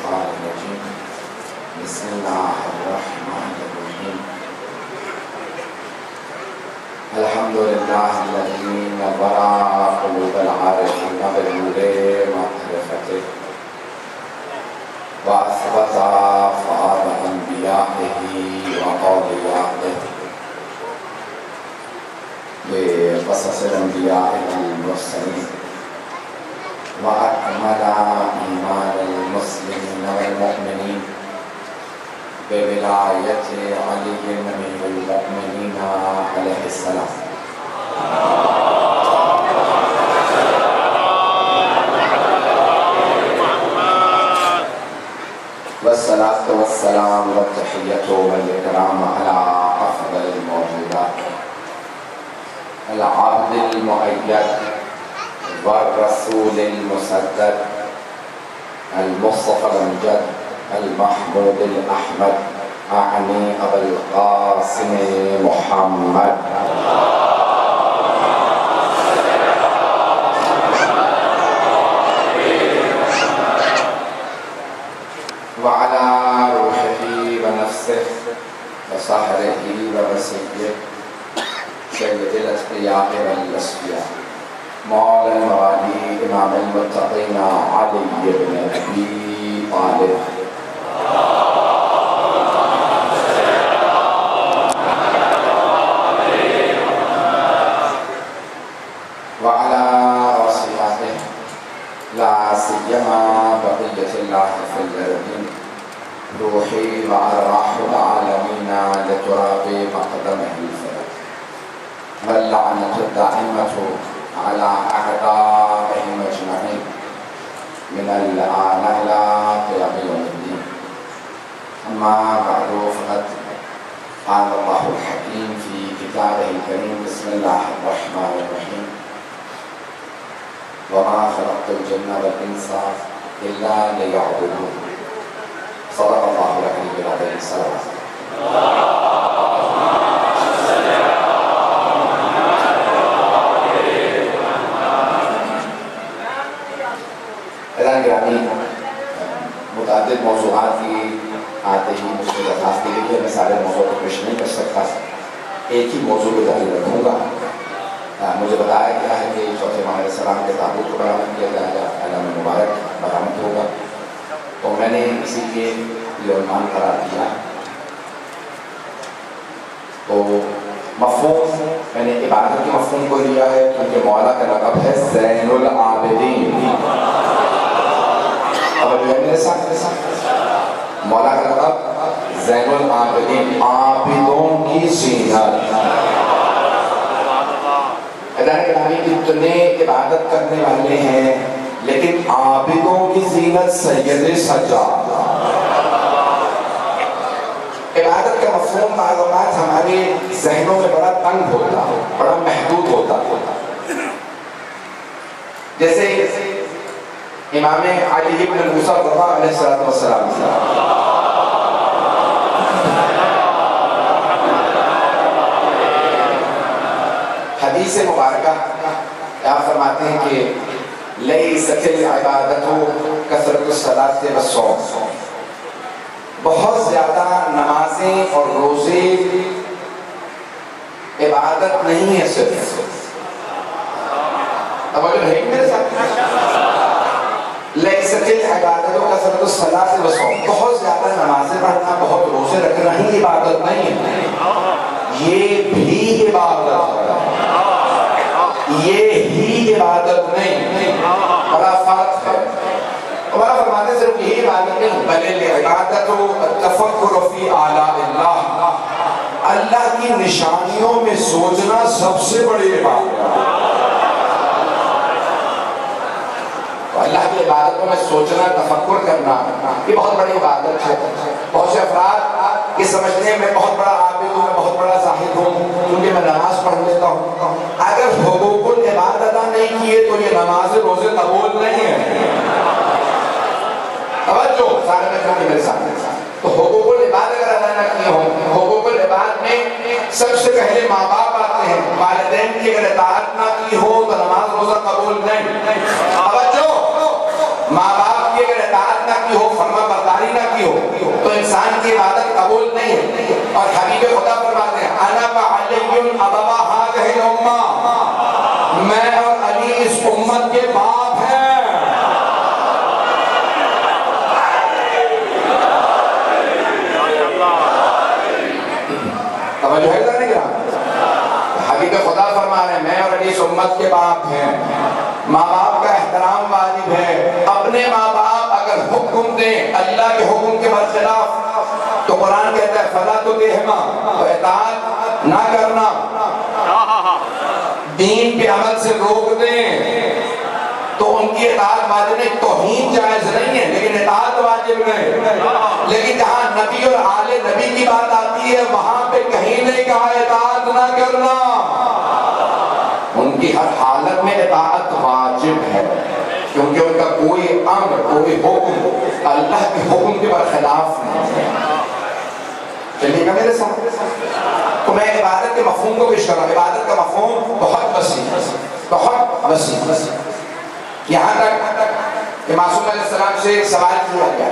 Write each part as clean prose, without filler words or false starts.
الشيطان الرجيم بسم الله الرحمن الرحيم الحمد لله الذي نور قلوب العارفين بنور معرفته وأثبت فؤاد أنبيائه وأوليائه بقصص الأنبياء المرسلين وأكمل إيمان المسلمين والمؤمنين بولاية علي أمير المؤمنين عليه السلام والصلاة والسلام والتحية والإكرام على أفضل الموجودات العبد المؤيد والرسول المسدد المصطفى الأمجد المحمود الأحمد أعني أبا القاسم محمد وعلى روحه ونفسه وصهره ووسيله سيد الأتقياء والأصفياء مولى الموالي إمام المتقين علي بن أبي طالب وعلى وصياته لا سيما بقية الله في الأرض روحي وأرواح العالمين لتراب مقدمه الفرد واللعنة الدائمة على أعدائهم أجمعين من الآن إلى قيام يوم الدين أما بعد فقد قال الله الحكيم في كتابه الكريم بسم الله الرحمن الرحيم وما خلقت الجن والإنس إلا ليعبدون صدق الله العلي العظيم الصلوات متعدد موضوعات کی آتے ہی مجھ سے درخواست کی گئی ہے میں سارے موضوع کو پیش نہیں کر سکتا ایک ہی موضوع کو جاری رکھوں گا مجھے بتایا گیا ہے کہ چوتھے ماہ علیہ السلام کے تابوت کو برآمد کیا جائے گا اعلان مبارک برآمد ہوگا تو میں نے اسی کے یہ عنوان قرار دیا تو مفہوم میں نے عبادت کے مفہوم کو لیا ہے کیونکہ مولا کا لقب ہے زین العابدین مولا کا لقب زین العابدین عابدوں کی زینت ادارے گرامی اتنے عبادت کرنے والے ہیں لیکن عابدوں کی زینت سید سجاد عبادت کا مفہوم معلومات ہمارے ذہنوں میں بڑا تنگ ہوتا بڑا محدود ہوتا جیسے امام علی بن موسیٰ الرضا علیہ السلام حدیث مبارکہ آپ فرماتے ہیں کہ لیست العبادت کثرت الصلاۃ والصوم بہت زیادہ نمازیں اور روزے عبادت نہیں ہے صرف توجہ ہے میرے ساتھ لیست العبادت کثرت الصلاۃ والصوم بہت زیادہ نمازیں پڑھنا بہت روزے رکھنا ہی عبادت نہیں ہے یہ بھی عبادت ہے یہ ہی عبادت نہیں بڑا فرق ہے ہمارا فرماتے صرف یہی عبادت نہیں بلکہ عبادت التفکر فی آلاء اللہ اللہ کی نشانیوں میں سوچنا سب سے بڑی عبادت ہے اللہ کی عبادتوں میں سوچنا تفکر کرنا یہ بہت بڑی عبادت ہے بہت سے افراد یہ سمجھتے ہیں میں بہت بڑا عابد ہوں میں بہت بڑا زاہد ہوں کیونکہ میں نماز پڑھ لیتا ہوں اگر حقوق العباد ادا نہیں کیے تو یہ نماز روزے قبول نہیں ہے توجہ سارے میں کہاں میرے ساتھ تو حقوق العباد اگر ادا نہ کیے ہوں حقوق العباد میں سب سے پہلے ماں باپ آتے ہیں والدین کی اگر اطاعت نہ کی ہو تو نماز روزہ قبول نہیں توجہ ماں باپ کی اگر اطاعت نہ کی ہو فرما ماں باپ کا احترام واجب ہے. اپنے ماں باپ اگر حکم دیں اللہ کے حکم کے برخلاف تو قرآن کہتا ہے فلا تطعهما، تو اطاعت نہ کرنا. دین کے عمل سے روک دیں تو ان کی اطاعت واجب نہیں. توہین جائز نہیں ہے لیکن اطاعت واجب نہیں. لیکن جہاں نبی اور آل نبی کی بات آتی ہے وہاں پہ کہیں نہیں کہا اطاعت نہ کرنا. ان کی ہر حالت میں اطاعت واجب ہے کیونکہ ان کا کوئی امر کوئی حکم اللہ کے حکم کے برخلاف نہیں ہے. چلیے گا میرے ساتھ. تو میں عبادت کے مفہوم کو پیش کر رہا ہوں. عبادت کا مفہوم بہت وسیع بہت وسیع. یہاں تک کہ معصوم علیہ السلام سے ایک سوال کیا گیا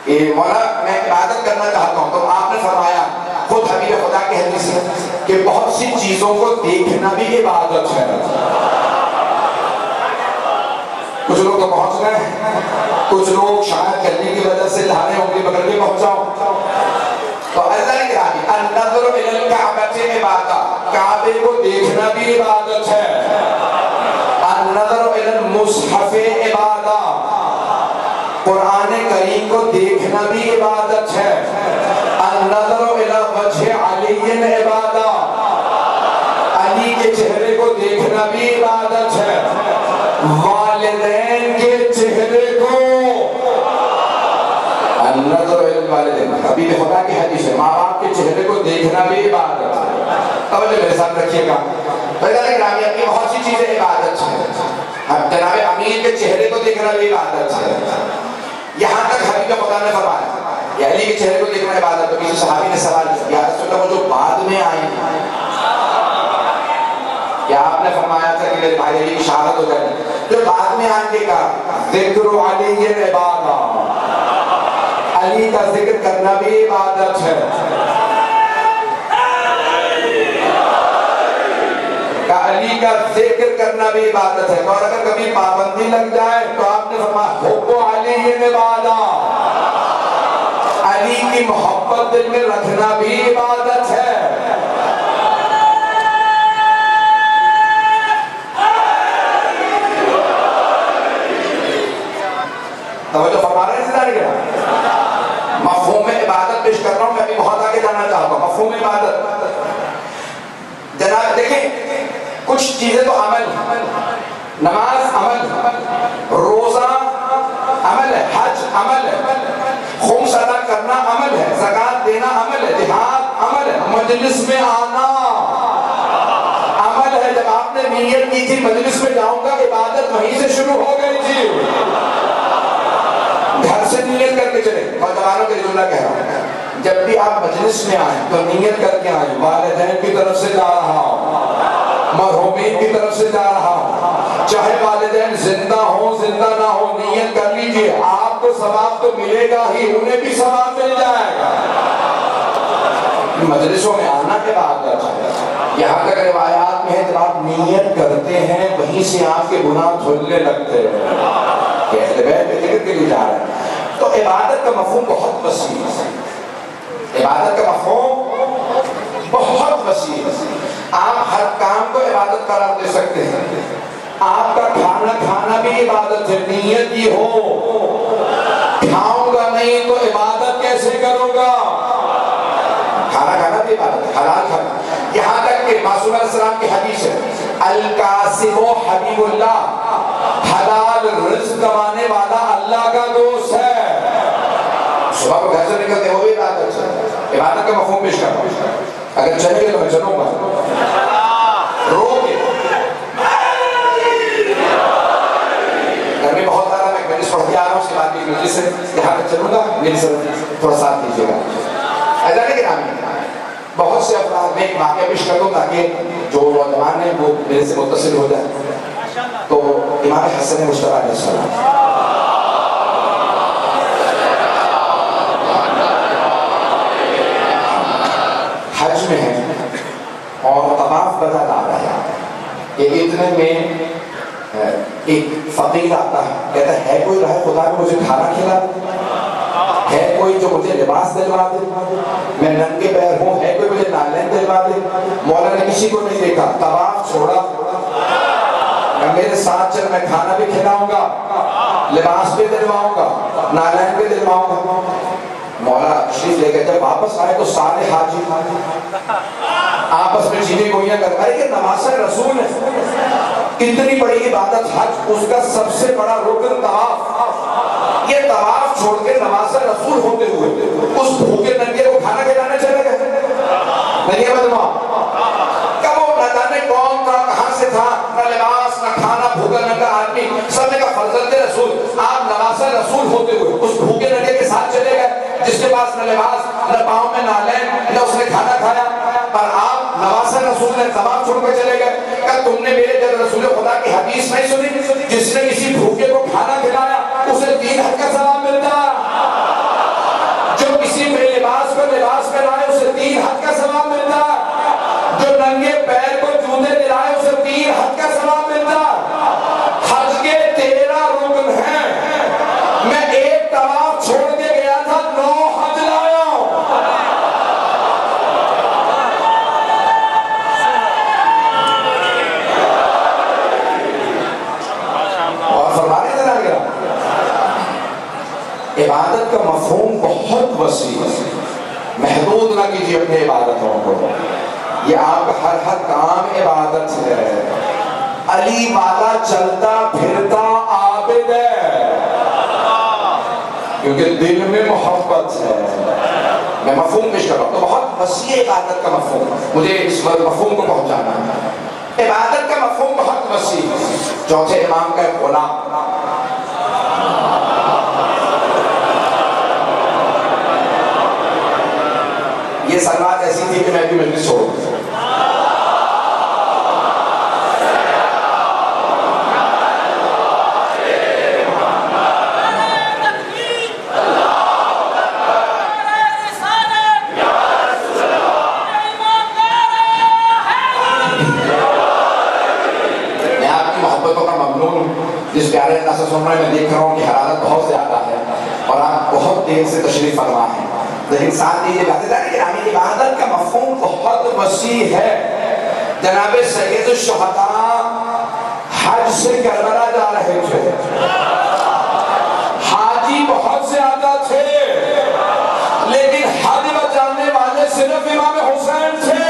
کہ مولا میں عبادت کرنا چاہتا ہوں، تو آپ نے فرمایا خود حبیب خدا کی حدیث ہے کہ بہت سی چیزوں کو دیکھنا بھی عبادت ہے. کچھ لوگ تو پہنچ گئے ہیں، کچھ لوگ شاید کرنے کی وجہ سے دھانے ہوں گے پکڑ کے پہنچاؤ. تو اللہ نے کہا کہ النظر الی الکعبۃ عبادت، کعبے کو دیکھنا بھی عبادت ہے. النظر الی المصحف عبادت، قرآن کریم کو دیکھنا بھی عبادت ہے. النظر الی وجہ علی عبادت، علی کے چہرے کو دیکھنا بھی عبادت ہے. والدین کے چہرے کو، النظر الی الوالدین، حبیب خدا کی حدیث ہے، ماں باپ کے چہرے کو دیکھنا بھی عبادت ہے. توجہ میرے ساتھ رکھیے گا. گرامی اپنی بہت سی چیزیں عبادت ہے. جناب امیر کے چہرے کو دیکھنا بھی عبادت ہے. یہاں تک حبیب خدا نے فرمایا کہ علی کے چہرے کو دیکھنا عبادت. تو کسی صحابی نے سوال کیا یا رسول اللہ وہ جو بعد میں آئے کیا آپ نے فرمایا تھا کہ میرے بھائی علی کی شہادت ہو جائے؟ جو بعد میں آئیں گے کا ذکر علی عبادت، علی کا ذکر کرنا بھی عبادت ہے. علی کا ذکر کرنا بھی عبادت ہے. اور اگر کبھی پابندی لگ جائے تو آپ نے فرمایا حب علی عبادت، علی کی محبت دل میں رکھنا بھی عبادت ہے. توجہ فرما رہے ہیں زندہ نہیں؟ مفہوم عبادت پیش کر رہا ہوں. میں بھی بہت آگے جانا چاہتا ہوں. مفہوم عبادت جناب دیکھیں کچھ چیزیں تو عمل، نماز عمل، روزہ عمل ہے، حج عمل ہے، خمس ادا کرنا عمل ہے، زکوٰۃ دینا عمل ہے، جہاد عمل ہے، مجلس میں آنا عمل ہے. جب آپ نے نیت کی تھی مجلس میں جاؤں گا، عبادت وہیں سے شروع ہو گئی تھی. گھر سے نیت کر کے چلے. اور جوانوں کے لیے جملہ کہہ رہا ہوں، جب بھی آپ مجلس میں آئیں تو نیت کر کے آئیں والدین کی طرف سے جا رہا ہوں، مرحومین کی طرف سے جا رہا ہوں، چاہے والدین زندہ ہوں زندہ نہ ہوں، نیت کر لیجئے. آپ کو ثواب تو ملے گا ہی، انہیں بھی ثواب مل جائے گا. مجلسوں میں آنا کے بعد یہاں تک روایات میں ہے جب آپ نیت کرتے ہیں وہیں سے آپ کے گناہ دھلنے لگتے ہیں کہ اہل بیت کے ذکر کے لیے جا رہے ہیں. تو عبادت کا مفہوم بہت وسیع ہے. عبادت کا مفہوم بہت وسیع ہے. آپ ہر کام کو عبادت قرار دے سکتے ہیں. آپ کا کھانا کھانا بھی عبادت ہے. نیت یہ ہو کھاؤں گا نہیں تو عبادت کیسے کروں گا. کھانا کھانا بھی عبادت ہے، حلال کھانا. یہاں تک کہ معصوم علیہ السلام کی حدیث ہے القاسم حبیب اللہ، حلال رزق کمانے والا اللہ کا دوست ہے. صبح کو گھر سے نکلتے وہ بھی عبادت ہے. عبادت کا مفہوم پیش کرتا ہوں. اگر چلے گے تو میں چلوں گا، رو کے گھر میں بہت زیادہ میں مجلس پڑھ کے آ رہا ہوں، اس کے بعد بھی مجلس سے یہاں تک چلوں گا. میری سب تھوڑا ساتھ دیجیے گا. ایسا نہیں کہ بہت سے افراد میں ایک واقعہ پیش کر دوں تاکہ جو نوجوان ہیں وہ میرے سے متصل ہو جائے. تو امام حسن مصطفیٰ علیہ السلام حج میں ہیں اور طواف بتا رہا ہے کہ اتنے میں ایک فقیر آتا ہے، کہتا ہے کوئی رہے خدا کو مجھے کھانا کھلا، ہے کوئی جو مجھے لباس دلوا دے، میں ننگے پیر ہوں، ہے کوئی مجھے نالین دلوا دے. مولا نے کسی کو نہیں دیکھا، طواف چھوڑا میرے ساتھ چل، میں کھانا بھی کھلاؤں گا، لباس بھی دلواؤں گا، نالین بھی دلواؤں گا۔ مولا تشریف لے گئے، جب واپس آئے تو سارے حاجی آپس میں چیزیں گوئیاں کر رہے کہ نماز رسول ہے، اتنی بڑی عبادت حج، اس کا سب سے بڑا رکن طواف، یہ طواف چھوڑ کے نماز رسول ہوتے ہوئے اس بھوکے ننگے کو کھانا کھلانے چلے گئے۔ ننگے بدما کب وہ نہ جانے کون تھا، کہاں سے تھا، نہ لباس نہ کھانا، بھوکا ننگا آدمی، سب نے کہا فرزند رسول آپ نماز رسول ہوتے ہوئے اس بھوکے ننگے کے ساتھ چلے گئے جس کے پاس نہ لباس نہ پاؤں میں نالین نہ اس نے کھانا کھایا، پر آپ نماز رسول نے طواف چھوڑ کے چلے گئے۔ کہ تم نے میرے جب رسول خدا کی حدیث نہیں سنی، جس نے کسی بھوکے کو کھانا کھلایا اسے 3 حج کا ثواب ملتا، جو کسی بے لباس کو لباس پہنائے اسے 3 حج کا ثواب ملتا، جو ننگے پیر کو جوتے دلائے اسے 3 حج کا ثواب ملتا۔ حج کے 13 رکن ہیں، میں ایک طواف چھوڑ کے گیا تھا، 9 حج لایا ہوں۔ اور فرمانے دینا گیا عبادت کا مفہوم بہت وسیع ہے، محدود نہ کیجیے اپنے عبادتوں کو، یہ آپ کا ہر کام عبادت ہے۔ علی والا چلتا پھرتا عابد ہے کیونکہ دل میں محبت ہے۔ میں مفہوم پیش کر رہا ہوں تو بہت وسیع عبادت کا مفہوم، مجھے اس مفہوم کو پہنچانا ہے۔ عبادت کا مفہوم بہت وسیع ہے۔ چوتھے امام کا ایک غلام، یہ سلوات ایسی تھی کہ میں بھی مجلس چھوڑ دوں۔ جس پیارے اللہ سے سن رہے میں دیکھ رہا ہوں کہ حرارت بہت زیادہ ہے اور آپ بہت دیر سے تشریف فرما ہیں، لیکن ساتھ یہ باتیں جانے کہ ہمیں عبادت کا مفہوم بہت وسیع ہے۔ جناب سید الشہداء حج سے کربلا جا رہے تھے، حاجی بہت زیادہ تھے لیکن حج بچانے والے صرف امام حسین تھے،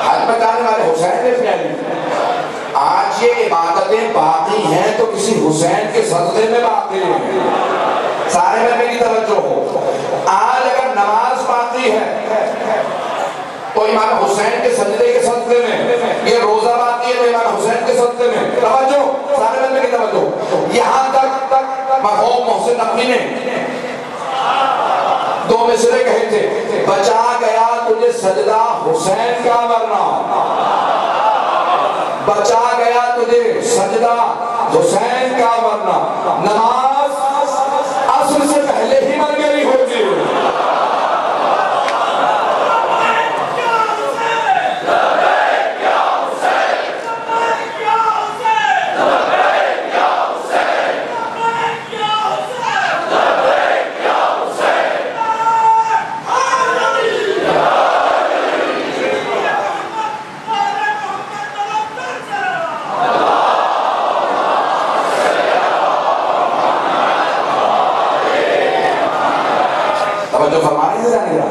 حج بچانے والے حسین تھے۔ آج یہ عبادتیں باقی ہیں تو کسی حسین کے صدقے میں باقی ہیں، سارے میں میری توجہ ہو۔ آج اگر نماز باقی ہے تو امام حسین کے سجدے کے صدقے میں، یہ روزہ باقی ہے تو امام حسین کے صدقے میں، توجہ سارے میں میری توجہ۔ یہاں تک مرحوم محسن نقوی نے 2 مصرے کہے تھے، بچا گیا تجھے سجدہ حسین کا ورنہ، بچا گیا تجھے سجدہ حسین کا ورنہ، نماز عصر سے پہلے ہی مر گئی ہوتی۔ جو فرمانے سے جانے گا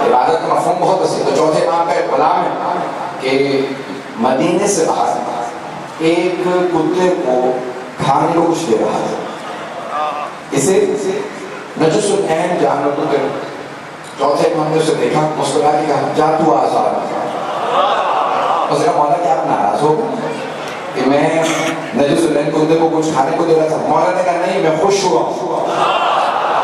عبادت کا مفہوم بہت وسیع۔ تو چوتھے امام کا ایک غلام ہے کہ مدینے سے باہر ایک کتے کو کھانے کو کچھ دے رہا تھا، اسے نجس العین جانور کو دے۔ چوتھے امام نے اسے دیکھا، مسکرا کے کہا جا تو آزاد۔ اس نے کہا مولا کیا آپ ناراض ہو کہ میں نجس العین کتے کو کچھ کھانے کو دے رہا تھا؟ مولا نے کہا نہیں، میں خوش ہوا۔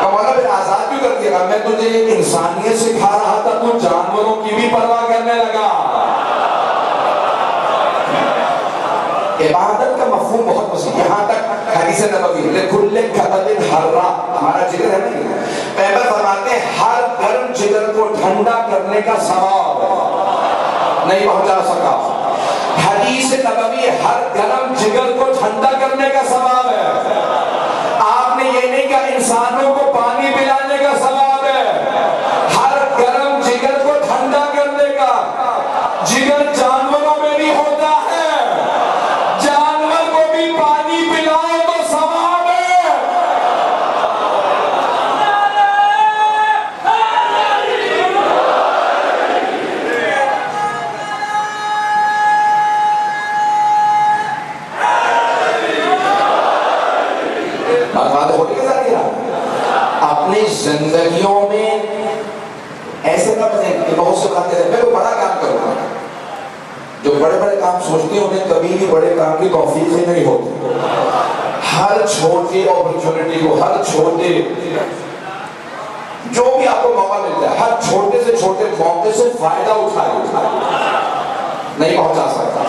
مولا پھر آزاد کیوں کر دیا؟ میں تجھے ایک انسانیت سکھا رہا تھا، تو جانوروں کی بھی پرواہ کرنے لگا۔ عبادت کا مفہوم بہت وسیع، یہاں تک حدیث نبوی لکل کبد حرہ، ہمارا جگر ہے نا، پیغمبر فرماتے ہیں ہر گرم جگر کو ٹھنڈا کرنے کا ثواب نہیں پہنچا سکا۔ حدیث نبوی ہر گرم جگر کو ٹھنڈا کرنے کا ثواب ہے۔ آپ نے یہ نہیں کہا انسانوں کو پانی پلانے کا ثواب ہے، ہر گرم جگر کو ٹھنڈا کرنے کا۔ جگر جانوروں میں بھی ہوتا ہے، بات ہوتی کے ساتھ اپنی زندگیوں میں ایسے نہ بنے کہ بہت سے کہتے ہیں میں کوئی بڑا کام کروں گا. جو بڑے بڑے کام سوچتے ہیں انہیں کبھی بھی بڑے کام کی توفیق ہی نہیں ہوتی. ہر چھوٹی اپرچونٹی کو، ہر چھوٹے جو بھی آپ کو موقع ملتا ہے، ہر چھوٹے سے چھوٹے موقع سے فائدہ اٹھائے. نہیں پہنچا سکتا.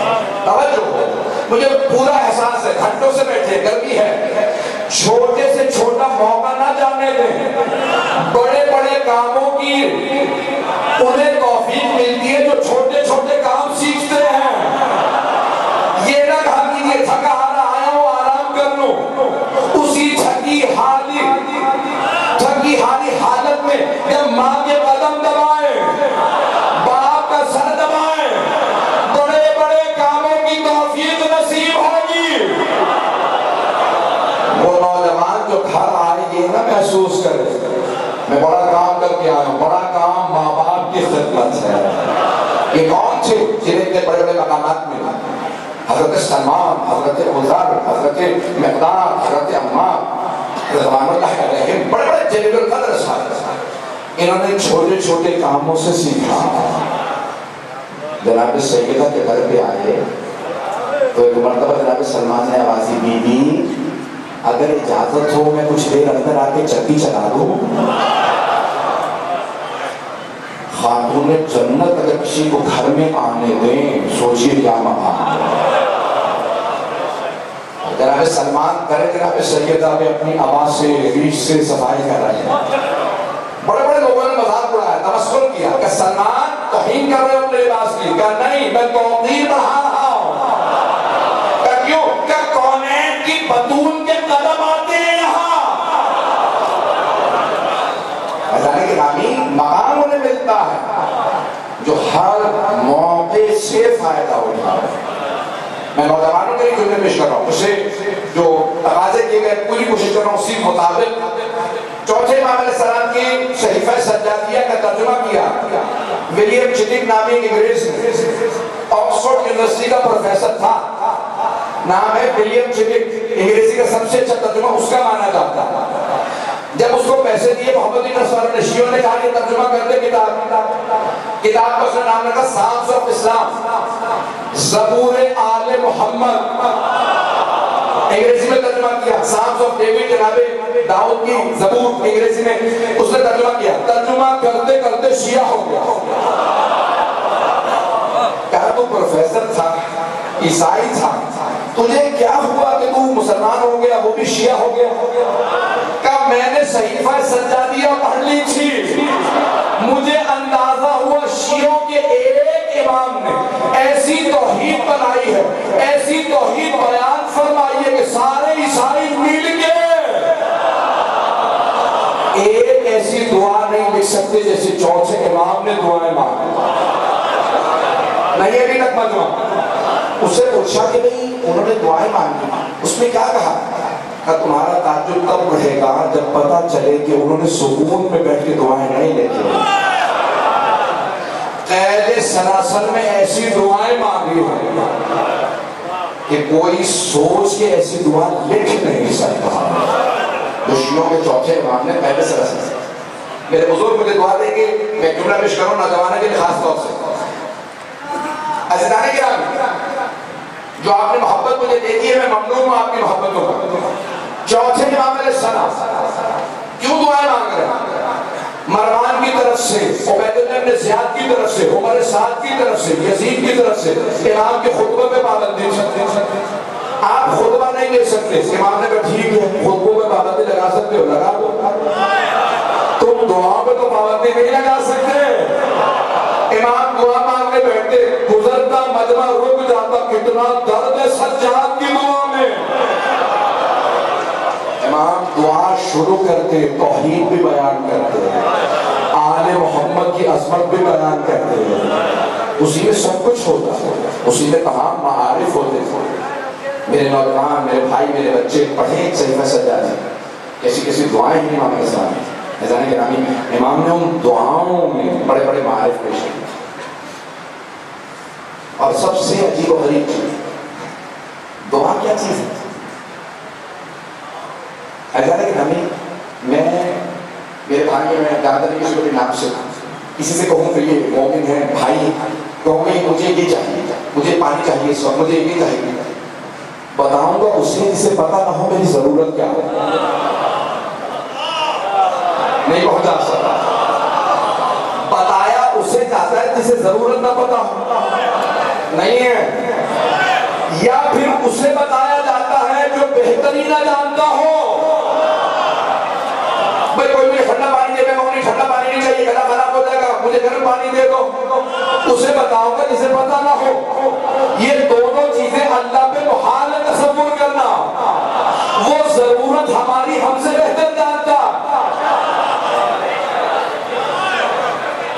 توجہ ہو، مجھے پورا احساس ہے، گھنٹوں سے بیٹھے، گرمی ہے، چھوٹے سے چھوٹا موقع نہ جانے دیں. بڑے بڑے کاموں کی انہیں توفیق ملتی ہے جو چھوٹے چھوٹے کام سیکھتے ہیں. یہ نہ کہا کہ یہ تھکا ہارا آیا ہوں آرام کر لوں. اسی تھکی ہاری حالت میں جب ماں کے قدم دبائیں، باپ کا سر دبائیں، بڑے بڑے کاموں کی توفیق نصیب ہوگی. وہ نوجوان جو گھر آئے یہ نہ محسوس کرے میں بڑا کام کر کے آیا ہوں. بڑا کام ماں باپ کی خدمت ہے. یہ کون تھے جنہیں اتنے بڑے بڑے مقامات ملے؟ حضرت سلمان، حضرت عزر، حضرت مقدار، حضرت عمار، رضوان اللہ علیہم، بڑے بڑے جلیل القدر صاحب. انہوں نے چھوٹے چھوٹے کاموں سے سیکھا. جناب سیدہ کے گھر پہ آئے تو ایک مرتبہ جناب سلمان نے آواز دی، بی بی اگر اجازت ہو میں کچھ دیر اندر آ کے چکی چلا دوں. خاتون جنت اگر کسی کو گھر میں آنے دیں سوچئے کیا مقام. جناب سلمان کرے جناب سیدہ میں اپنی آواز سے ریش سے صفائی کر رہے ہیں. بڑے بڑے لوگوں نے مذاق اڑایا، تمسخر کیا کہ سلمان توہین کر رہے ہو اپنے لباس کی. کہا نہیں، میں توقیر بڑھا رہا ہوں. کہا کیوں؟ کہ کونین کی بطول کے قدم آتے ہیں یہاں. ایسانے کہ رامی مقام انہیں ملتا ہے جو ہر موقع سے فائدہ اٹھا رہا ہے. میں نوجوانوں کے لیے جملے پیش کر رہا ہوں، اسے جو تقاضے کیے گئے پوری کوشش کر رہا ہوں اسی مطابق. چوتھے امام علیہ السلام کی صحیفہ سجادیہ کا ترجمہ کیا ولیم چٹک نامی انگریز نے. آکسفورڈ یونیورسٹی کا پروفیسر تھا، نام ہے ولیم چٹک. انگریزی کا سب سے اچھا ترجمہ اس کا مانا جاتا ہے. جب اس کو پیسے دیے محمد بن شیعوں نے کہا کہ ترجمہ کر دے کتاب کا اس نے نام رکھا سانس آف اسلام، زبور آل محمد. انگریزی میں ترجمہ کیا سانس آف ڈیوڈ، جناب داؤد کی زبور انگریزی میں اس نے ترجمہ کیا. ترجمہ کرتے کرتے شیعہ ہو گیا. کہا تو پروفیسر تھا، عیسائی تھا، تجھے کیا ہوا کہ تو مسلمان ہو گیا وہ بھی شیعہ ہو گیا؟ کہا میں نے صحیفہ سجادیہ پڑھ لی تھی، مجھے اندازہ ہوا شیعوں کے ایک امام نے ایسی توحید بنائی ہے، ایسی توحید بیان فرمائی ہے کہ سارے عیسائی مل کے ایک ایسی دعا نہیں لکھ سکتے جیسے چوتھے امام نے دعائیں مانگی. نہیں ابھی تک مجمع اس سے پوچھا کہ بھئی انہوں نے دعائیں مانگی، اس میں کیا کہا؟ کہ تمہارا تعجب تب بڑھے گا جب پتا چلے کہ انہوں نے سکون میں بیٹھ کے دعائیں نہیں لیتے، قید سلاسل میں ایسی دعائیں مانگی ہیں کہ کوئی سوچ کے ایسی دعا لکھ نہیں سکتا. جو شیعوں کے چوتھے امام نے قید سلاسل. میرے بزرگ مجھے دعا دیں گے، میں جملہ پیش کروں نوجوانوں کے لیے خاص طور سے. عزیزان کرام، جو آپ نے محبت مجھے دیکھی ہے میں ممنون ہوں آپ کی محبتوں کا. چوتھے امام علیہ السلام کیوں دعائیں مانگ رہے ہیں؟ مروان کی طرف سے، عبید اللہ بن زیاد کی طرف سے، عمر سعد کی طرف سے، یزید کی طرف سے امام کے خطبہ پہ پابندی. آپ خطبہ نہیں لے سکتے، امام نے کہا ٹھیک ہے خطبوں پہ پابندی لگا سکتے ہو لگا دو. تم دعا پہ تو پابندی نہیں لگا سکتے. امام دعا مانگنے بیٹھتے، گزرتا مجمع رک جاتا، کتنا درد ہے سجاد کی دعا میں. امام دعا شروع کرتے، توحید بھی بیان کرتے، آل محمد کی عظمت بھی بیان کرتے. اسی میں سب کچھ ہوتا ہے، اسی میں تمام معارف ہوتے. میرے نوجوان، میرے بھائی، میرے بچے پڑھیں صحیفہ سجادیہ. کیسی کیسی دعائیں ہیں امام علیہ السلام. ایزان گرامی، امام نے ان دعاؤں میں بڑے بڑے معارف پیش کیے. اور سب سے عجیب و غریب چیز، دعا کیا چیز ہے؟ ایسا ہے کہ ہمیں میں میرے بھائی میں زیادہ نہیں کسی کو بھی نام سے کسی سے کہوں کہ یہ مومن ہے بھائی کہوں گے مجھے یہ چاہیے مجھے پانی چاہیے اس وقت مجھے یہ چاہیے بتاؤں گا اسے جسے پتا نہ ہو میری ضرورت کیا ہے نہیں پہنچا سکتا بتایا اسے جاتا ہے جسے ضرورت نہ پتا ہو نہیں ہے یا پھر اسے بتایا جاتا ہے جو بہتری نہ جانتا ہو بھائی کوئی مجھے ٹھنڈا پانی دے گا ٹھنڈا پانی نہیں چاہیے گلا خراب ہو جائے گا مجھے گرم پانی دے دو اسے بتاؤ گا جسے پتا نہ ہو یہ دونوں چیزیں اللہ پہ محال ہے تصور کرنا وہ ضرورت ہماری ہم سے بہتر جانتا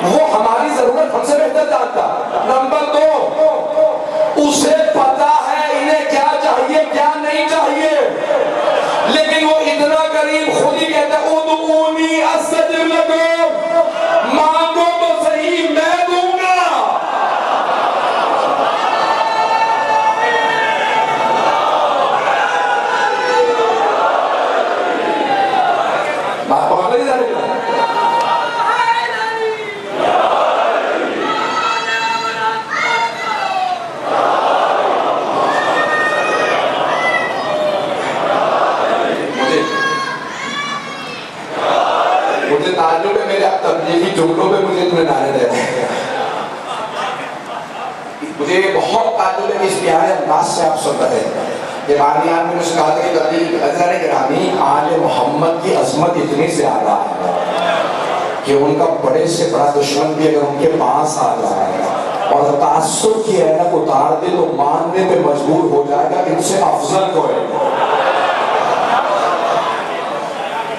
وہ ہماری ضرورت ہم سے بہتر جانتا نمبر 2 اسے پتا ہے انہیں کیا چاہیے کیا نہیں چاہیے لیکن وہ اتنا قریب خود ہی کہتا ہے ادعونی استجب لکم مانگو تو صحیح میں دوں گا بات پہنچ نہیں جا رہی مجھے تعجب ہے میرے تبلیغی جملوں پہ مجھے اتنے نعرے دیتے ہیں مجھے بہت تعجب ہے کہ اس پیارے انداز سے آپ سن رہے ہیں یہ بانیان میں مجھے کہا تھا کہ کبھی حضرت گرامی آل محمد کی عظمت اتنی زیادہ ہے کہ ان کا بڑے سے بڑا دشمن بھی اگر ان کے پاس آ جائے اور تعصب کی اینک اتار دے تو ماننے پہ مجبور ہو جائے گا ان سے افضل کوئی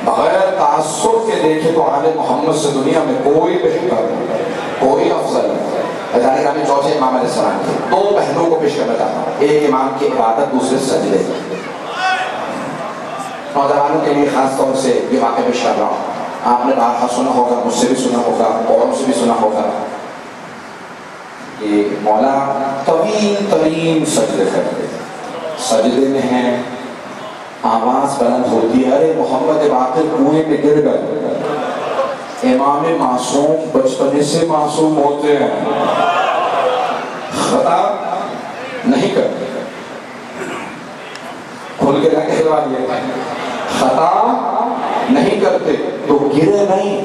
بغیر تعصب کے دیکھے تو آل محمد سے دنیا میں کوئی بہتر نہیں کوئی افضل نہیں حضرت گرامی چوتھے امام علیہ السلام کے 2 پہلوں کو پیش کرنا چاہتا ہوں ایک امام کی عبادت دوسرے سجدے نوجوانوں کے لیے خاص طور سے یہ واقعہ پیش کر رہا ہوں آپ نے بارہا سنا ہوگا مجھ سے بھی سنا ہوگا اور سے بھی سنا ہوگا کہ مولا طویل ترین سجدے کرتے سجدے میں ہیں آواز بلند ہوتی ہے ارے محمد باقر کنویں میں گر گئے امام معصوم بچپنے سے معصوم ہوتے ہیں خطا نہیں کرتے کھل کے رکھے والی خطا نہیں کرتے تو گرے نہیں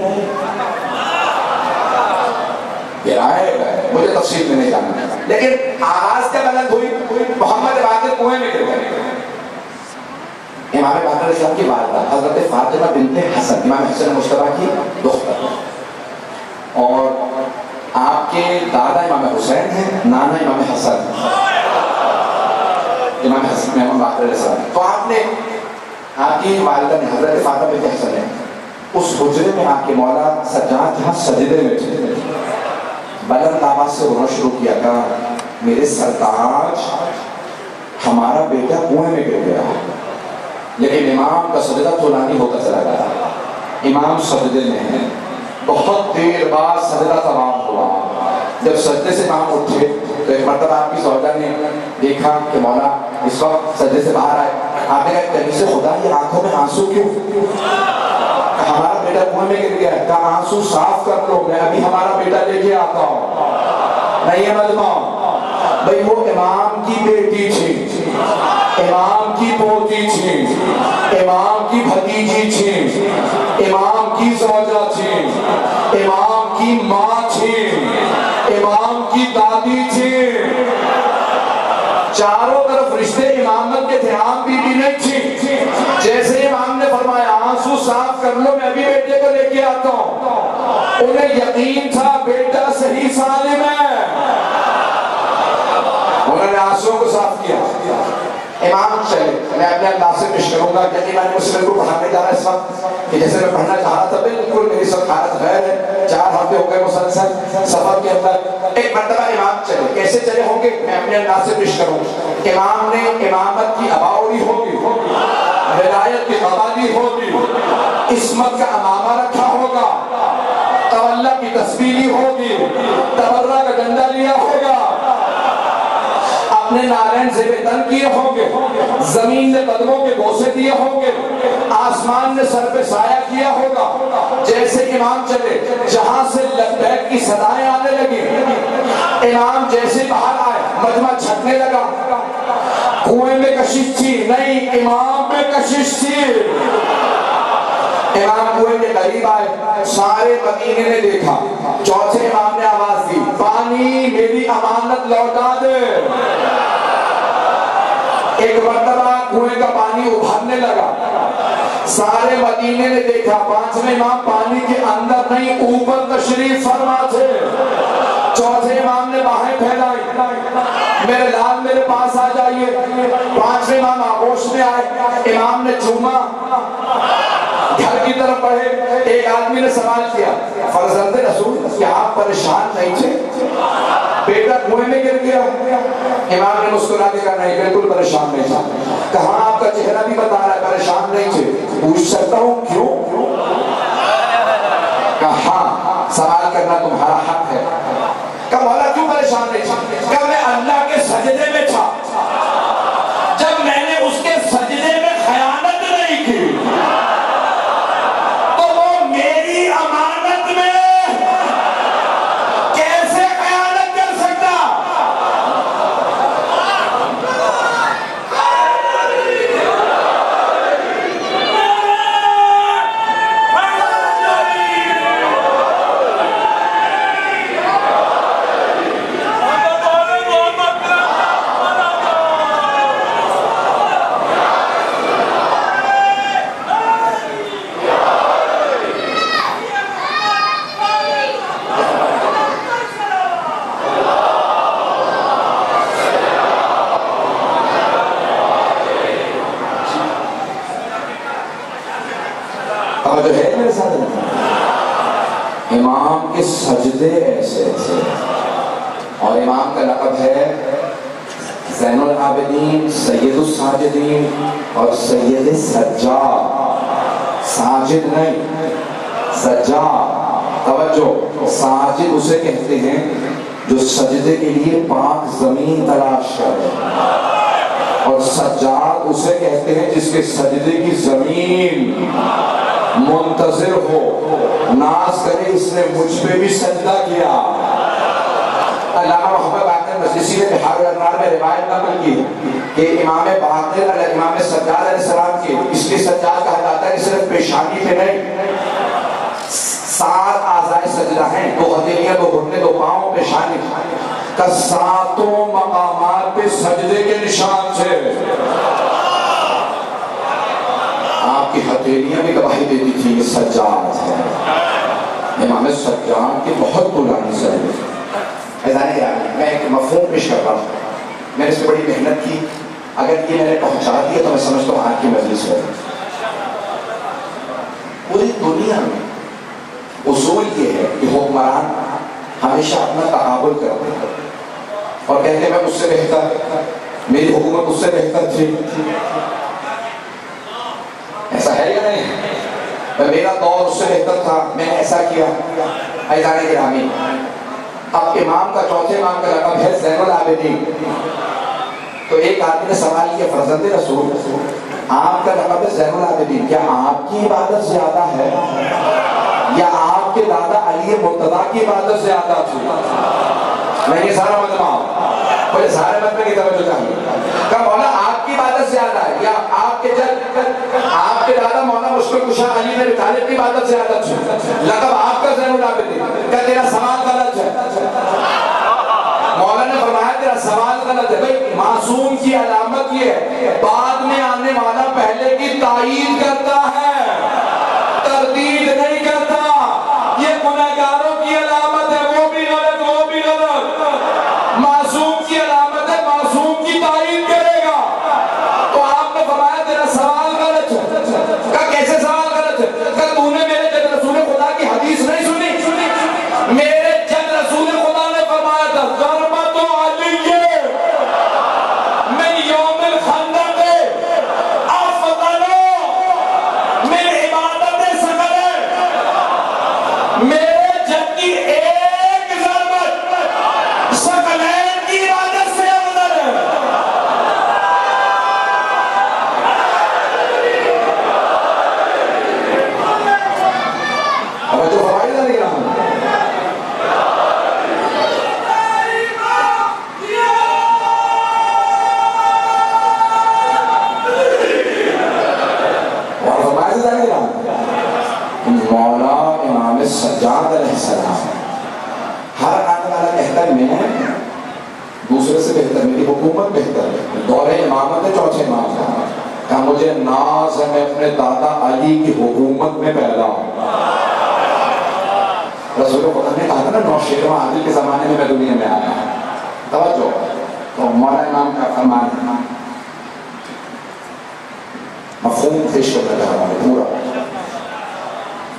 گرائے گئے مجھے تفصیل میں نہیں جاننا لیکن آواز کیا بلند ہوئی محمد باقر کنویں میں گر گئے امام باقر علیہ السلام کی والدہ حضرت فاطمہ بنت حسن امام حسن مجتبیٰ کی دختر اور آپ کے دادا امام حسین ہیں نانا امام حسن امام حسن امام باقر علیہ السلام تو آپ نے آپ کی والدہ نے حضرت فاطمہ بنت حسن نے اس حجرے میں آپ کے مولا سجاد جہاں سجدے میں تھے بلند آواز سے رونا شروع کیا تھا میرے سرتاج ہمارا بیٹا کنویں میں گر گیا لیکن امام کا سجدہ طولانی ہوتا چلا گیا امام سجدے میں ہیں بہت دیر بعد سجدہ تمام ہوا جب سجدے سے امام اٹھے تو ایک مرتبہ آپ کی زوجہ نے دیکھا کہ مولا اس وقت سجدے سے باہر آئے آپ نے کہا کنیز خدا یہ آنکھوں میں آنسو کیوں ہمارا بیٹا کنویں میں گر گیا ہے کہا آنسو صاف کر لو میں ابھی ہمارا بیٹا لے کے آتا ہوں نہیں ہے مجمع بھئی وہ امام کی بیٹی تھی امام کی پوتی تھی امام کی بھتیجی تھی امام کی زوجہ تھی امام کی ماں تھی امام کی دادی تھی چاروں طرف رشتے امامت کے تھے عام بی بی نہیں تھی جیسے امام نے فرمایا آنسو صاف کر لو میں ابھی بیٹے کو لے کے آتا ہوں انہیں یقین تھا بیٹا صحیح سالم ہے انہوں نے آنسوں کو صاف کیا امام چلے میں اپنے اللہ سے پیش کروں گا کہ میں مسلم کو پڑھانے جا رہا ہے اس وقت کہ جیسے میں پڑھنا چاہ رہا تھا بالکل میری سب حالت غیر ہے 4 ہفتے ہو گئے مسلسل سفر کے اندر ایک مرتبہ امام چلے کیسے چلے ہوں گے میں اپنے اللہ سے پیش کروں امام نے امامت کی اباوری ہوگی ولایت کی قوالی ہوگی عصمت کا امامہ رکھا ہوگا تولہ کی تسبیح ہوگی تبرہ کا ڈنڈا لیا ہوگا اپنے نارین سے بے تن کیے ہوں گے زمین میں قدموں کے بوسے دیے ہوں گے آسمان نے سر پہ سایہ کیا ہوگا. جیسے امام چلے جہاں سے لبیک کی صدائیں آنے لگی, امام جیسے باہر آئے مجمع چھٹنے لگا. کنویں میں کشش تھی نہیں, امام میں کشش تھی. امام کنویں کے قریب آئے, سارے مدینے نے دیکھا. چوتھے امام نے آواز دی, پانی میری امانت لوٹا دے. ایک مرتبہ کنویں کا پانی ابھرنے لگا, سارے مدینے نے دیکھا. پانچویں امام پانی کے اندر نہیں اوپر تشریف فرما تھے. چوتھے امام نے باہیں پھیلائی, میرے لال میرے پاس آ جائیے. پانچویں امام آغوش میں آئے, امام نے چوما, گھر کی طرف بڑھے. ایک آدمی نے سوال کیا, فرزند رسول کیا آپ پریشان نہیں تھے, بیٹا کنویں میں گر گیا؟ امام نے مسکرا کے کہا نہیں بالکل پریشان نہیں تھا. کہاں آپ کا چہرہ بھی بتا رہا ہے پریشان نہیں تھے. پوچھ سکتا ہوں کیوں؟ کہا ہاں سوال کرنا تمہارا حق ہے. کہا مولا کیوں پریشان نہیں تھا؟ کہا میں اللہ کے سجدے میں تھا, جب میں نے اس کے سجدے میں خیانت نہیں کی تو وہ میری امانت میں کیسے خیانت کر سکتا؟ جو ہے میرے ساتھ امام کے سجدے ایسے تھے, اور امام کا لقب ہے زین العابدین, سید الساجدین اور سید سجاد. ساجد نہیں سجاد. توجہ, ساجد اسے کہتے ہیں جو سجدے کے لیے پاک زمین تلاش کرے, اور سجاد اسے کہتے ہیں جس کے سجدے کی زمین منتظر ہو, ناز کرے اس نے مجھ پہ بھی سجدہ کیا. علامہ محمد باقر مجلسی نے بحار الانوار میں روایت نقل کی کہ امام باقر امام سجاد علیہ السلام کی اس لیے سجاد کہا جاتا ہے کہ صرف پیشانی پہ نہیں, 7 اعضائے سجدہ ہیں, 2 ہتھیلیاں, 2 گھٹنے, 2 پاؤں, پیشانی کا 7 مقامات پہ سجدے کے نشان تھے. آپ کی ہتھیلیاں بھی گواہی دیتی تھی یہ سجاد ہے. امام سجاد کی بہت پرانی سجدے. میں ایک مفہوم پیش کر رہا ہوں, میں نے اس پہ بڑی محنت کی, اگر یہ میں نے پہنچا دیا تو میں سمجھتا ہوں آج کی مجلس ہے. پوری دنیا میں اصول یہ ہے کہ حکمران ہمیشہ اپنا تقابل کرتے ہیں اور کہتے ہیں میں مجھ سے بہتر, میری حکومت مجھ سے بہتر تھی. ایسا ہے یا نہیں؟ میرا دور اس سے بہتر تھا, میں نے ایسا کیا. عزیزان گرامی, اب امام کا, چوتھے امام کا لقب ہے زین العابدین. تو ایک آدمی نے سوال کیا, فرزند رسول آپ کا لقب ہے زین العابدین, کیا آپ کی عبادت زیادہ ہے یا آپ کے دادا علی مرتضیٰ کی عبادت زیادہ تھی؟ نہیں, یہ سارا مجمع بولے سارے مجمع کی توجہ چاہیے. کہا مولا آپ کی عبادت زیادہ ہے یا آپ کے جد آپ کے دادا مولانا مشکل کشا علی بن طالب کی عبادت زیادہ تھی؟ لقب آپ کا زین العابدین. کہا تیرا سوال غلط ہے. مولانا نے فرمایا تیرا سوال غلط ہے. بھائی معصوم کی علامت یہ ہے بعد میں آنے والا پہلے کی تائید کرتا ہے, تردید نہیں کرتا. یہ گنہگاروں کی علامت ہے, وہ بھی غلط وہ بھی غلط. معصوم کی علامت ہے, معصوم کی تائید کرے گا. تو آپ نے فرمایا تیرا سوال غلط ہے. کہا کیسے سوال غلط ہے؟ کہا تو نے میرے جد رسول خدا کی حدیث نہیں سنی؟ میرے جد رسول خدا نے فرمایا تھا ضربت علی من یوم الخندق سجاد علیہ السلام، ہر آنے والا کہتا ہے میں دوسرے سے بہتر، میری حکومت بہتر ہے، دور امامت ہے چوتھے امام کا، کہا مجھے ناز ہے میں اپنے دادا علی کی حکومت میں پیدا ہوں۔ رسول خدا نے کہا تھا نا نوشیروان عادل کے زمانے میں دنیا میں آیا۔ توجہ، تو مولا امام کا فرمان ہے، مفہوم پیش کرنا چاہ رہا ہوں پورا،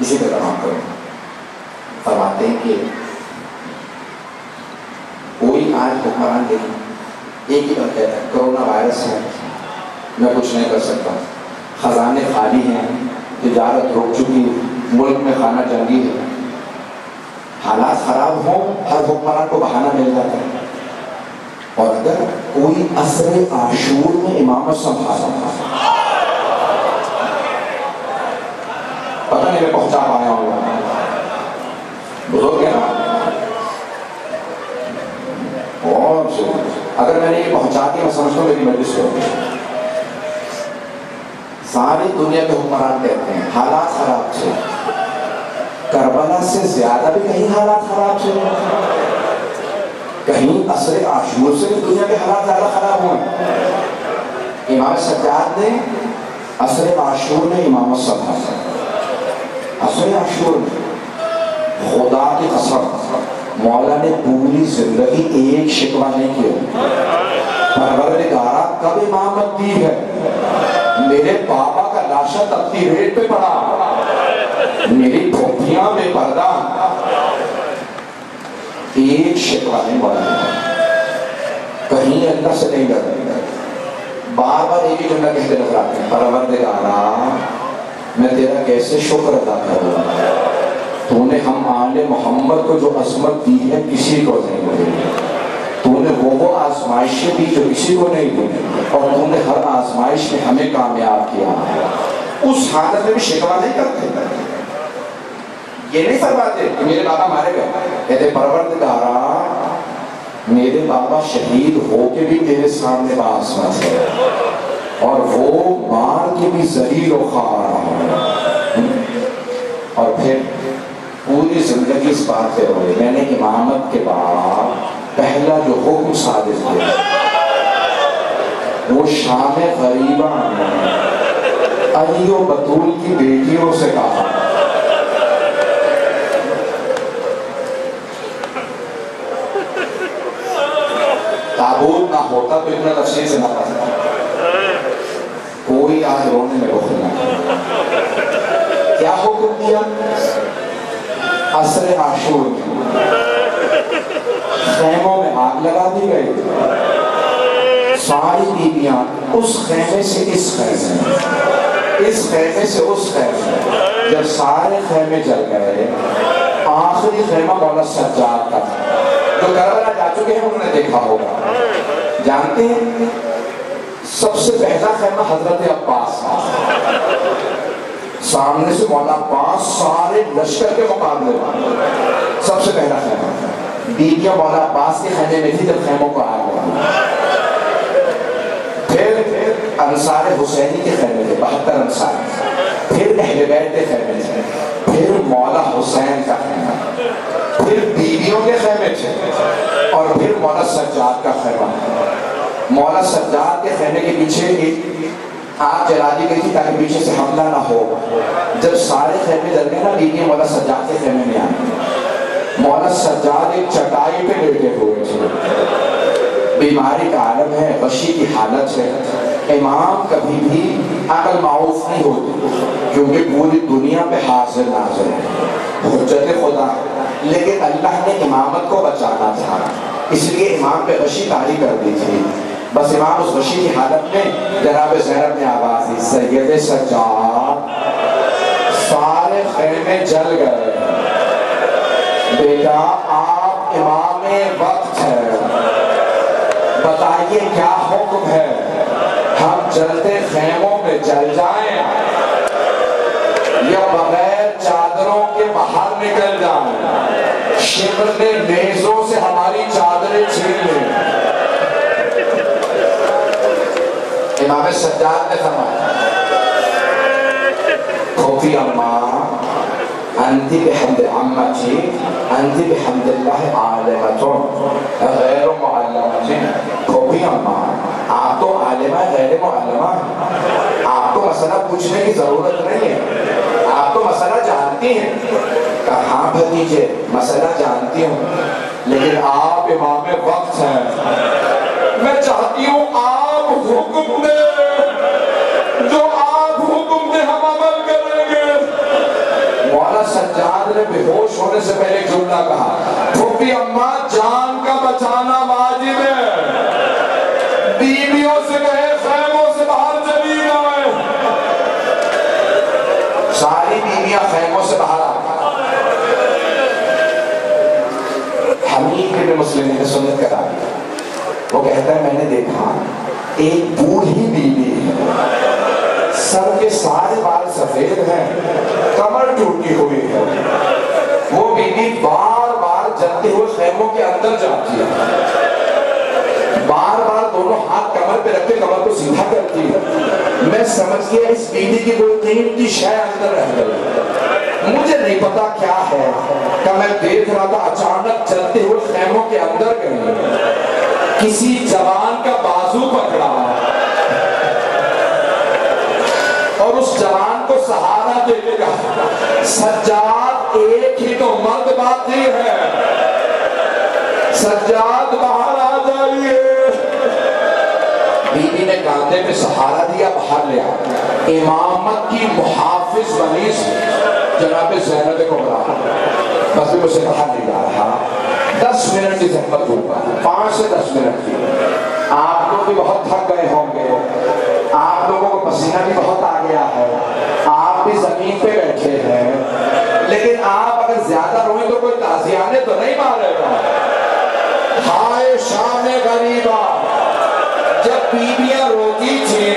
اسی پہ تمام کروں۔ فرماتے ہیں کہ کوئی آج حکمران نہیں، ایک ہی بات کہتا ہے کرونا وائرس ہے، میں کچھ نہیں کر سکتا، خزانے خالی ہیں، تجارت رک چکی، ملک میں خانہ جنگی ہے، حالات خراب ہوں ہر حکمران کو بہانہ مل جاتا ہے۔ اور اگر کوئی عصر عاشور میں امامت سنبھالا، پتہ نہیں میں پہنچا پایا ہوں بزرگ ہے نا، اور اگر میں نے یہ پہنچا دیا میں سمجھتا ہوں میری مجلس ہو گئی۔ ساری دنیا کے حکمران کہتے ہیں حالات خراب تھے، کربلا سے زیادہ بھی کہیں حالات خراب تھے، کہیں عصر عاشور سے بھی دنیا کے حالات زیادہ خراب ہوئے۔ امام سجاد نے عصر عاشور میں امامت سنبھالا، عصر عاشور میں خدا کی قسم مولا نے پوری زندگی ایک شکوہ نہیں کیا، پروردگارہ کب امامت دی ہے، میرے بابا کا لاشا تبتی ریٹ پہ پڑا، میری پھوپھیاں بے پردہ، ایک شکوہ نہیں بڑھا، کہیں اللہ سے نہیں ڈرتے، بار بار ایک ہی جملہ کہتے نظر آتے ہیں، پروردگارہ میں تیرا کیسے شکر ادا کروں، تو نے ہم آل محمد کو جو عظمت دی ہے کسی کو نہیں دی، تو نے وہ آزمائشیں دی جو کسی کو نہیں دی، اور تو نے ہر آزمائش میں ہمیں کامیاب کیا، اس حالت میں بھی شکوہ نہیں کرتے، یہ نہیں فرماتے کہ میرے بابا مارے گئے، کہتے پروردگارہ میرے بابا شہید ہو کے بھی تیرے سامنے باعثمت ہے، اور وہ مار کے بھی ذلیل و خوار ہے، اور پھر پوری زندگی اس بات پہ ہوئے میں نے امامت کے بعد پہلا جو حکم صادر کیا وہ شام غریبہ علی و بطول کی بیٹیوں سے کہا، تابوت نہ ہوتا تو اتنا تفصیل سے نہ پتا، کوئی آج رونے میں بخل نہ کیا حکم دیا، عصر عاشور خیموں میں آگ لگا دی گئی، ساری بیویاں اس خیمے سے اس خیمے، اس خیمے سے اس خیمے، جب سارے خیمے جل گئے آخری خیمہ مولا سجاد کا تھا، جو کربلا جا چکے ہیں انہوں نے دیکھا ہوگا، جانتے ہیں سب سے پہلا خیمہ حضرت عباس کا، سامنے سے مولا عباس سارے لشکر کے مقابلے سب سے پہلا خیمہ، بیویاں مولا عباس کے خیمے میں تھی جب خیموں کو آگ لگا، پھر انصار حسینی کے خیمے تھے 72 انصار، پھر اہل بیت کے خیمے تھے، پھر مولا حسین کا خیمہ، پھر بیویوں کے خیمے تھے، اور پھر مولا سجاد کا خیمہ۔ مولا سجاد کے خیمے کے پیچھے ایک آگ جلا دی گئی تھی تاکہ پیچھے سے حملہ نہ ہو، جب سارے خیمے جل گئے نا بیویاں مولا سجاد کے خیمے میں آئیں، مولا سجاد ایک چٹائی پہ لیٹے ہوئے تھے، بیماری کا عالم ہے، غشی کی حالت ہے، امام کبھی بھی عقل معروف نہیں ہوتی کیونکہ پوری دنیا پہ حاضر ناظر ہے، حجت خدا، لیکن اللہ نے امامت کو بچانا تھا اس لیے امام پہ غشی طاری کر دی تھی، بس امام اس غشی کی حالت میں جناب زینب نے آواز دی، سید سجاد سارے خیمے جل گئے، بیٹا آپ امام وقت ہے، بتائیے کیا حکم ہے، ہم جلتے خیموں میں جل جائیں یا بغیر چادروں کے باہر نکل جائیں، شمر نے نیزوں سے ہماری چادریں چھین لیں۔ امام سجاد نے فرمایا پھوپھی اماں انتی بحمد عمتی انتی بحمد اللہ عالمتون غیر معلمتی کھوپی اماں آپ تو عالمہ غیر معلمہ آپ کو مسئلہ پوچھنے کی ضرورت نہیں ہے آپ تو مسئلہ جانتی ہیں کہا ہاں بھتیجے مسئلہ جانتی ہوں لیکن آپ امام وقت ہیں میں چاہتی ہوں آپ حکم دیں جو آپ حکم دیں ہم عمل کریں گے مولا سجاد نے بے ہوش ہونے سے پہلے جملہ کہا پھوپھی اماں جان کا بچانا واجب ہے بیویوں سے کہے خیموں سے باہر چلی جائے ساری بیویاں خیموں سے باہر آ حمید بن مسلم نے سنت کرا وہ کہتا ہے میں نے دیکھا ایک بوڑھی بیوی ہے سر کے سارے بال سفید ہیں کمر ٹوٹی ہوئی ہے وہ بیوی بار بار جلتے ہوئے خیموں کے اندر جاتی ہے بار بار دونوں ہاتھ کمر پہ رکھتے کمر کو سیدھا کرتی ہے میں سمجھ گیا اس بیوی کی کوئی قیمتی شے اندر رہ گئی مجھے نہیں پتا کیا ہے کہ میں دیکھ رہا تھا اچانک چلتے ہوئے خیموں کے اندر گئی کسی جوان کا بازو پکڑا اور اس جوان کو سہارا دے کے کہا سجاد ایک ہی تو مرد باقی ہے سجاد باہر آ جائیے بیوی نے کاندھے پہ سہارا دیا باہر لیا امامت کی محافظ بنی جناب زینب کو بلا بس بھی مجھے باہر نہیں جا رہا 10 منٹ کی زحمت ہوگا 5 سے 10 منٹ کی آپ لوگ بھی بہت تھک گئے ہوں گے آپ لوگوں کو پسینہ بھی بہت آ گیا ہے آپ بھی زمین پہ بیٹھے ہیں لیکن آپ اگر زیادہ روئیں تو کوئی تازیانے تو نہیں مارے گا ہائے شام غریبہ جب بیویاں روتی تھی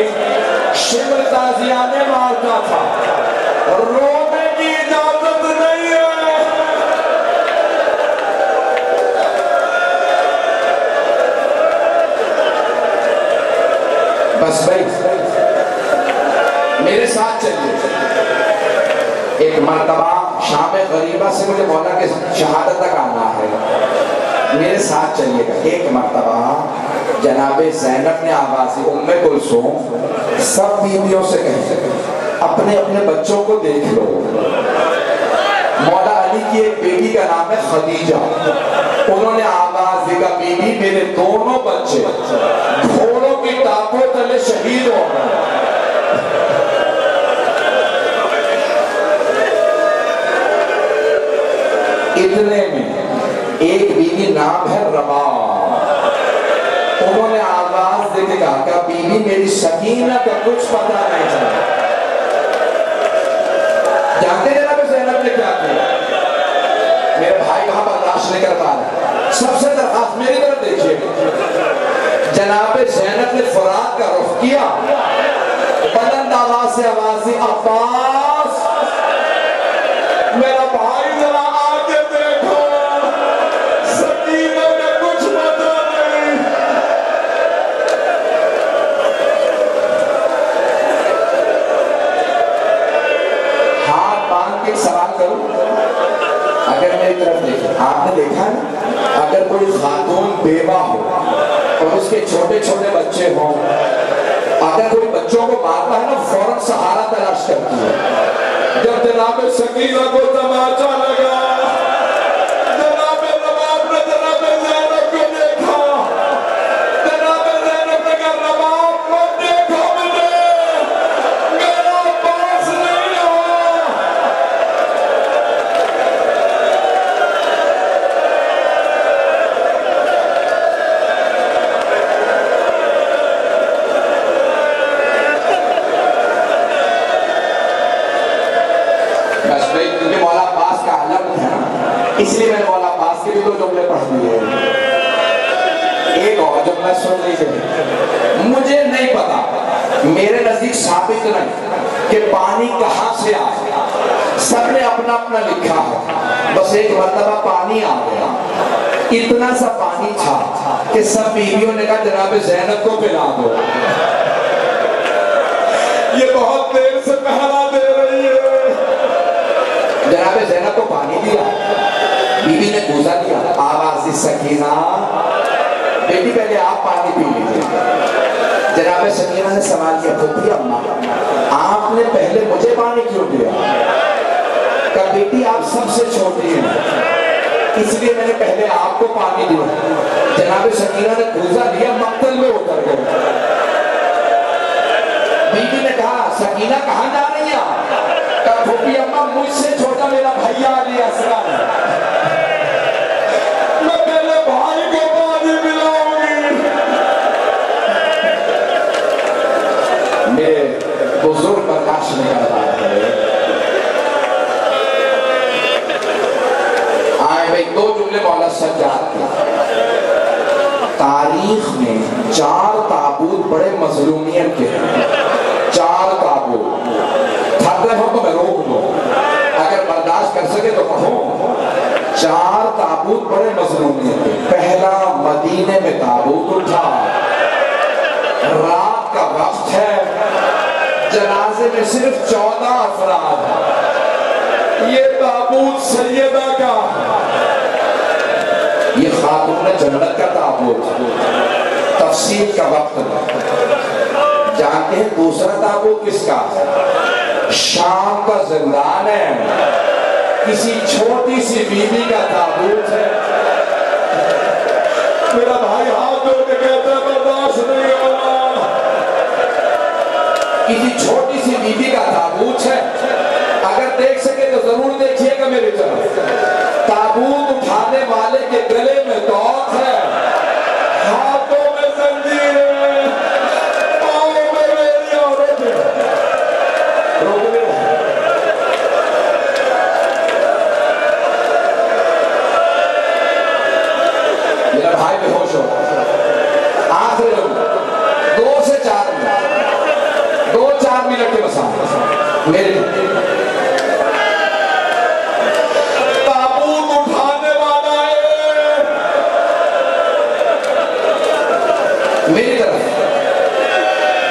شمر تازیانے مارتا تھا رونے کی اجازت نہیں ہے بس بھائی میرے ساتھ چلیے ایک مرتبہ شام غریبہ سے مجھے مولا کے شہادت تک آنا ہے میرے ساتھ چلیے گا ایک مرتبہ جناب زینب نے آواز دی ام کلثوم سب بیویوں سے کہیں اپنے اپنے بچوں کو دیکھ لو مولا علی کی ایک بیٹی کا نام ہے خدیجہ انہوں نے آواز دی کہ بیوی میرے دونوں بچے گھوڑوں کی ٹانگوں تلے شہید ہو گئے اتنے میں ایک بیوی نام ہے ربا انہوں نے آواز دے کے کہا کہ بیوی میری سکینہ کا کچھ پتہ نہیں چلا جانتے ہیں جناب زینب نے کیا کیا میرے بھائی وہاں برداشت نہیں کر پا رہے سب سے درخواست میری طرف دیکھیے جناب زینب نے فرات کا رخ کیا بلند آواز سے آواز دی عباس میرا بھائی ذرا آگے دیکھو سکینہ کا کچھ پتہ نہیں ہاتھ باندھ کے ایک سوال کروں اگر میری طرف دیکھیں آپ نے دیکھا نا اگر کوئی خاتون بیوہ ہو اور اس کے چھوٹے چھوٹے بچے ہوں اگر کوئی بچوں کو مارتا ہے نا فوراً سہارا تلاش کرتی ہے جب جناب سکینہ کو تماچا لگا جناب رباب نے جناب زینب کو دیکھا جناب زینب نے کہا رباب مت دیکھو مجھے میرا پاس نہیں ہو کیونکہ مولا عباس کا علم ہے اس لیے میں نے مولا عباس کے بھی 2 جملے پڑھ دیے ایک اور جملہ سن لیجیے مجھے نہیں پتا میرے نزدیک ثابت نہیں کہ پانی کہاں سے آیا سب نے اپنا اپنا لکھا ہے بس ایک مرتبہ پانی آ گیا اتنا سا پانی تھا کہ سب بیویوں نے کہا جناب زینب کو پلا دو یہ بہت دیر سے پہلا دے رہی ہے جناب بی بی نے کوزہ دیا، آواز سکینہ، بیٹی پہلے آپ پانی پی لیجیے۔ جناب سکینہ نے سوال کیا، پھوپھی اماں آپ نے پہلے مجھے پانی کیوں دیا؟ کہا بیٹی آپ سب سے چھوٹی ہیں اس لیے میں نے پہلے آپ کو پانی دیا۔ جناب سکینہ نے کوزہ دیا، مقتل میں اتر گئے۔ بیٹی نے کہا سکینہ کہاں جا رہی ہیں؟ کہا پھوپھی اماں مجھ سے چھوٹا میرا بھیا علی اصغر ہے، میں پہلے بھائی کو پانی پلاؤں گی۔ میرے بزرگ برداشت نہیں کر رہا ہے۔ آئے بھائی دو جملے مولا سجاد کے۔ تاریخ میں 4 تابوت بڑے مظلومیت کے ہیں، 4 تابوت۔ تھک رہے ہو تو میں روک دوں، اگر برداشت کر سکے تو کہو۔ 4 تابوت بڑے مظلومیت کے۔ پہلا مدینے میں تابوت اٹھا، رات کا وقت ہے، جنازے میں صرف 14 افراد ہیں۔ یہ تابوت سیدہ کا، یہ خاتون جنت کا تابوت۔ تفسیر کا وقت جانتے ہیں دوسرا تابوت کس کا ہے؟ شام کا زندان ہے، کسی چھوٹی سی بیوی کا تابوت ہے۔ میرا بھائی ہاتھ جوڑ کے کہتا ہے برداشت نہیں ہوگا۔ کسی چھوٹی سی بیوی کا تابوت ہے، اگر دیکھ سکے تو ضرور دیکھیے گا میری طرف۔ تابوت اٹھانے والے کے گلے میں توق ہے، ہاتھوں میں زنجیر ہے، پاؤں میں میری عورت ہے۔ روکنے میرا بھائی بے ہوش ہو، آخری لوگ 2 سے 4 منٹ، 2-4 منٹ کے مسافر میرے تابوت اٹھانے والا ہے میری طرف۔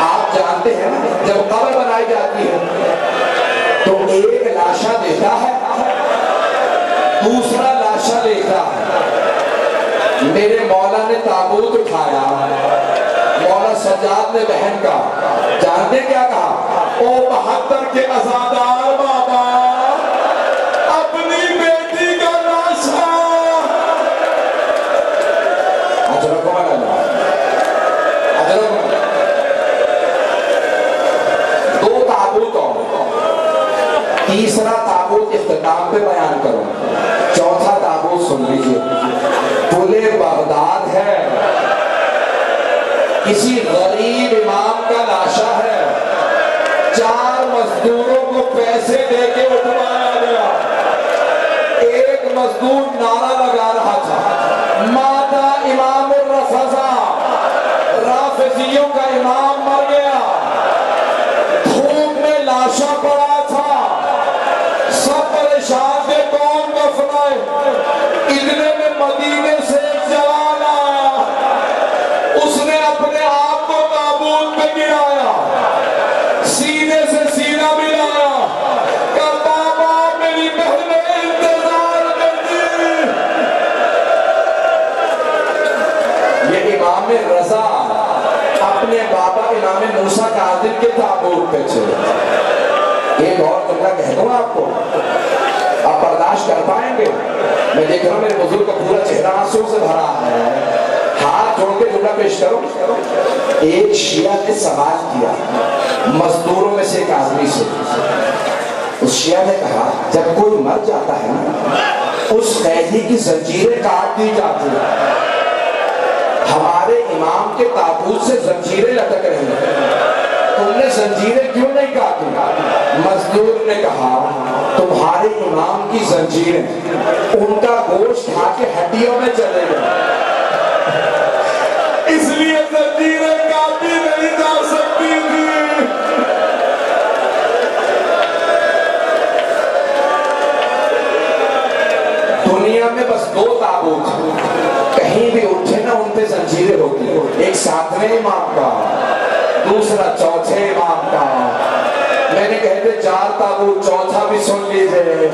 آپ جانتے ہیں جب قبر بنائی جاتی ہے تو ایک لاشا دیتا ہے، دوسرا لاشا لیتا ہے۔ میرے مولا نے تابوت اٹھایا، مولا سجاد نے بہن کا جانتے کیا کہا؟ او 72 کے عزادار بابا، اپنی بیٹی کا لاشا۔ اجرکم اللہ، اجرکم اللہ۔ 2 تابوت اور، تیسرا تابوت اختتام پہ بیان کروں، چوتھا تابوت سن لیجئے۔ پلے بغداد ہے، کسی غریب امام کا لاشا ہے، 4 مزدوروں کو پیسے دے کے اٹھوایا گیا۔ ایک مزدور نعرہ لگا رہا تھا، ماتا امام الرفضہ، رافضیوں کا امام مر گیا۔ دھوپ میں لاشا پڑا تھا، سب پریشان تھے کون دفنائے۔ اتنے میں مدینے سے ایک جوان آیا، اس نے اپنے آپ کو تابوت میں گرایا، سینے سے سینہ ملایا، کہا بابا میری بہنیں انتظار کرتی۔ یہ امام رضا اپنے بابا امام موسیٰ کاظم کے تابوت پہ چلے۔ ایک اور جملہ کہہ دوں آپ کو، آپ برداشت کر پائیں گے؟ میں دیکھ رہا ہوں میرے بزرگ کا پورا چہرہ آنسوں سے بھرا ہے، ہاتھ جوڑ کے جملہ پیش کرو۔ ایک شیعہ نے سوال کیا مزدوروں میں سے ایک آدمی سے، اس شیعہ نے کہا جب کوئی مر جاتا ہے اس قیدی کی زنجیریں کاٹ دی جاتی ہیں، ہمارے امام کے تابوت سے زنجیریں لٹک رہی ہیں، تم نے زنجیریں کیوں نہیں کاٹی؟ مزدور نے کہا تمہارے امام کی زنجیریں ان کا گوشت کھا کے ہڈیوں میں چلے گئے، اس لیے زنجیریں کاٹی نہیں جا سکتی تھی۔ دنیا میں بس 2 تابوت کہیں بھی اٹھے نا ان پہ زنجیریں ہوتی ہیں، ایک 7ویں امام کا، دوسرا 4تھے امام کا۔ میں نے کہتے 4 تابوت، چوتھا بھی سن لیجئے،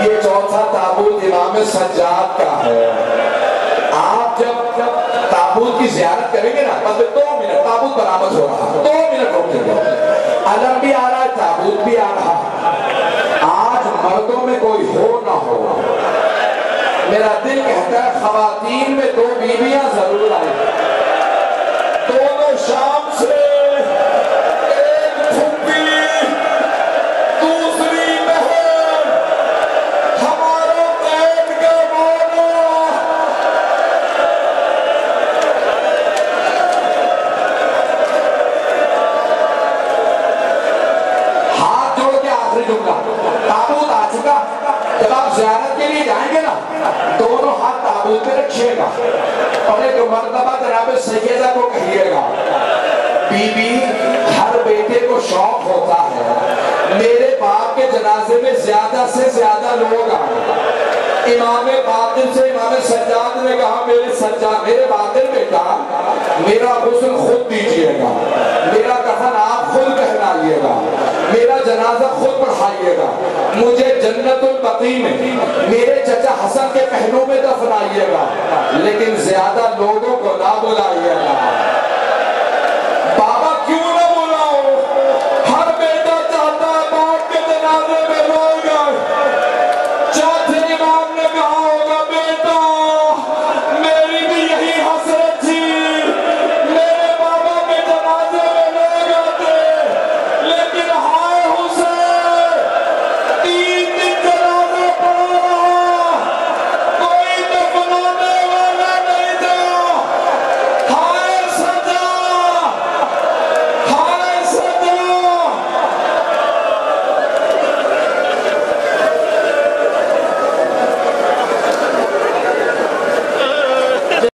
یہ چوتھا تابوت امام سجاد کا ہے۔ آپ جب تابوت کی زیارت کریں گے نا، بس 2 منٹ تابوت برآمد ہو رہا، 2 منٹ رکیں گے، علم بھی آ رہا ہے، تابوت بھی آ رہا ہے۔ آج مردوں میں کوئی ہو نہ ہو، میرا دل کہتا ہے خواتین میں 2 بیویاں ضرور آئیں، دونوں شام سے، ایک پھپھی دوسری بہن، ہمارا قید کا مولا۔ ہاتھ جوڑ کے آخری جملہ، تابوت آ چکا، جب آپ زیارت کے لیے جائیں گے نا، دونوں ہاتھ تابوت میں رکھیے گا اور ایک مرتبہ جناب سیدہ کو کہیے گا، بی بی ہر بیٹے کو شوق ہوتا ہے میرے باپ کے جنازے میں زیادہ سے زیادہ لوگ آئیں۔ امام باطن سے امام سجاد نے کہا میرے باطن بیٹا میرا غسل خود دیجئے گا، میرا کفن آپ خود پہنائیے گا، میرا جنازہ خود پڑھائیے گا، مجھے جنت البقیع میں میرے چچا حسن کے پہلو میں دفنائیے گا، لیکن زیادہ لوگوں کو نہ بلائیے گا۔